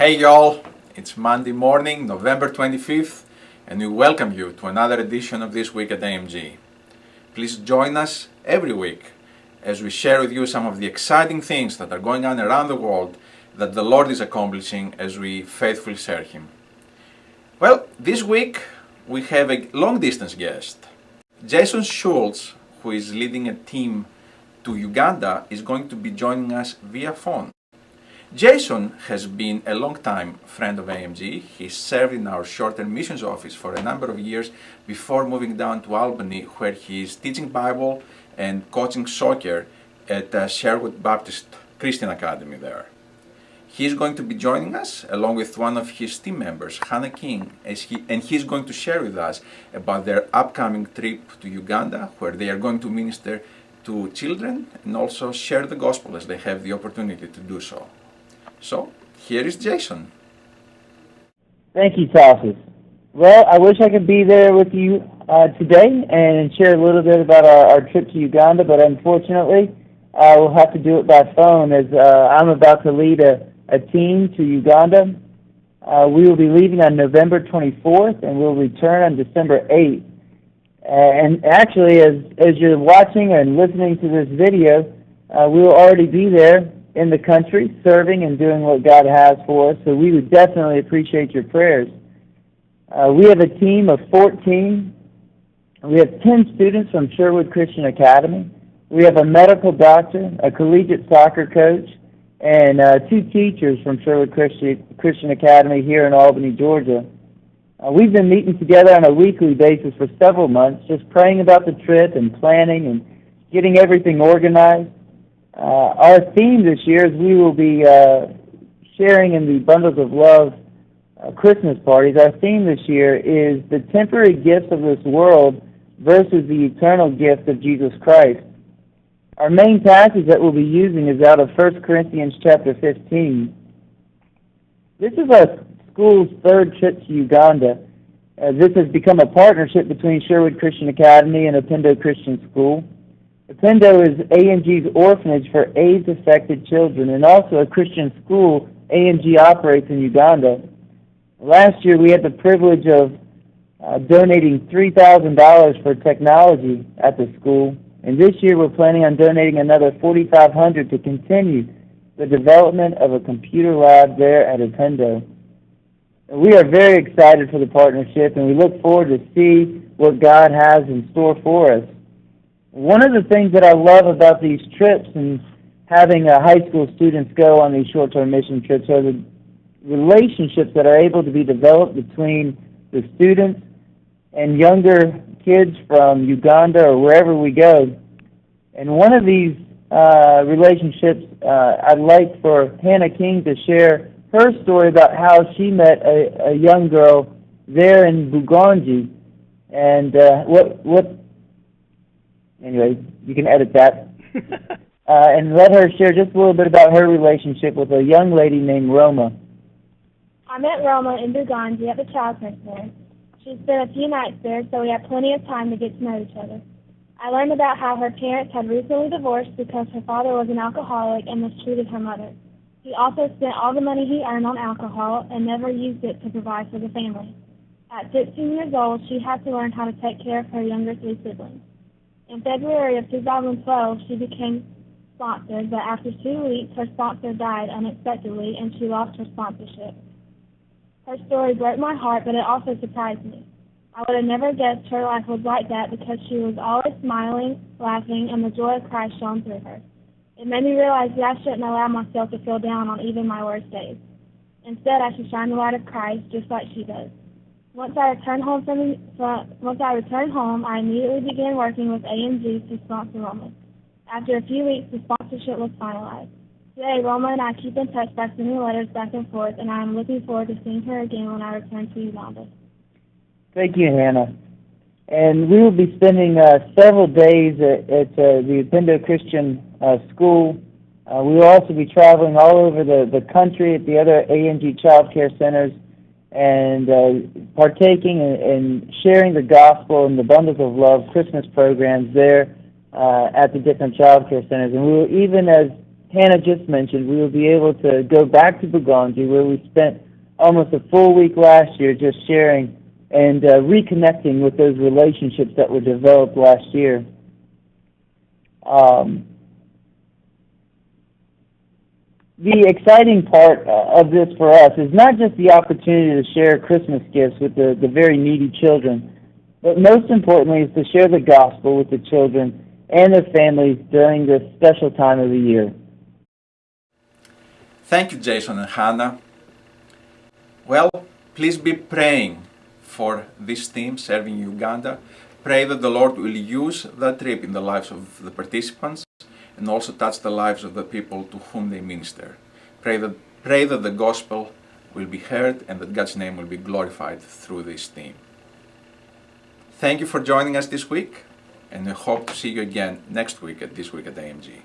Hey y'all, it's Monday morning, November 25th, and we welcome you to another edition of This Week at AMG. Please join us every week as we share with you some of the exciting things that are going on around the world that the Lord is accomplishing as we faithfully serve Him. Well, this week we have a long-distance guest. Jason Schultz, who is leading a team to Uganda, is going to be joining us via phone. Jason has been a long-time friend of AMG. He served in our short-term missions office for a number of years before moving down to Albany, where he is teaching Bible and coaching soccer at Sherwood Baptist Christian Academy there. He is going to be joining us along with one of his team members, Hannah King, and he's going to share with us about their upcoming trip to Uganda, where they are going to minister to children and also share the gospel as they have the opportunity to do so. So, here is Jason. Thank you, Tasos. Well, I wish I could be there with you today and share a little bit about our trip to Uganda, but unfortunately, we'll have to do it by phone as I'm about to lead a team to Uganda. We will be leaving on November 24th, and we'll return on December 8th. And actually, as you're watching and listening to this video, we will already be there in the country, serving and doing what God has for us, so we would definitely appreciate your prayers. We have a team of 14. We have 10 students from Sherwood Christian Academy. We have a medical doctor, a collegiate soccer coach, and 2 teachers from Sherwood Christian Academy here in Albany, Georgia. We've been meeting together on a weekly basis for several months, just praying about the trip and planning and getting everything organized. Our theme this year is we will be sharing in the Bundles of Love Christmas parties. Our theme this year is the temporary gifts of this world versus the eternal gift of Jesus Christ. Our main passage that we'll be using is out of 1 Corinthians chapter 15. This is our school's third trip to Uganda. This has become a partnership between Sherwood Christian Academy and Upendo Christian School. Upendo is AMG's orphanage for AIDS-affected children and also a Christian school AMG operates in Uganda. Last year we had the privilege of donating $3,000 for technology at the school, and this year we're planning on donating another $4,500 to continue the development of a computer lab there at Upendo. We are very excited for the partnership, and we look forward to see what God has in store for us. One of the things that I love about these trips and having high school students go on these short-term mission trips are the relationships that are able to be developed between the students and younger kids from Uganda or wherever we go. And one of these relationships, I'd like for Hannah King to share her story about how she met a young girl there in Bugonji, and anyway, you can edit that. And let her share just a little bit about her relationship with a young lady named Roma. I met Roma in Bugonji at the child care center. She spent a few nights there, so we had plenty of time to get to know each other. I learned about how her parents had recently divorced because her father was an alcoholic and mistreated her mother. He also spent all the money he earned on alcohol and never used it to provide for the family. At 16 years old, she had to learn how to take care of her younger 3 siblings. In February of 2012, she became sponsored, but after 2 weeks, her sponsor died unexpectedly and she lost her sponsorship. Her story broke my heart, but it also surprised me. I would have never guessed her life was like that because she was always smiling, laughing, and the joy of Christ shone through her. It made me realize that I shouldn't allow myself to feel down on even my worst days. Instead, I should shine the light of Christ just like she does. Once I returned home, I immediately began working with AMG to sponsor Roma. After a few weeks, the sponsorship was finalized. Today, Roma and I keep in touch by sending letters back and forth, and I am looking forward to seeing her again when I return to Uganda. Thank you, Hannah. And we will be spending several days at the Upendo Christian School. We will also be traveling all over the country at the other AMG child care centers and partaking and sharing the gospel and the Bundles of Love Christmas programs there at the different child care centers. And we will, even as Hannah just mentioned, we will be able to go back to Bugonji, where we spent almost a full week last year just sharing and reconnecting with those relationships that were developed last year. The exciting part of this for us is not just the opportunity to share Christmas gifts with the very needy children, but most importantly is to share the gospel with the children and their families during this special time of the year. Thank you, Jason and Hannah. Well, please be praying for this team serving Uganda. Pray that the Lord will use that trip in the lives of the participants and also touch the lives of the people to whom they minister. Pray that the gospel will be heard and that God's name will be glorified through this team. Thank you for joining us this week, and I hope to see you again next week at This Week at AMG.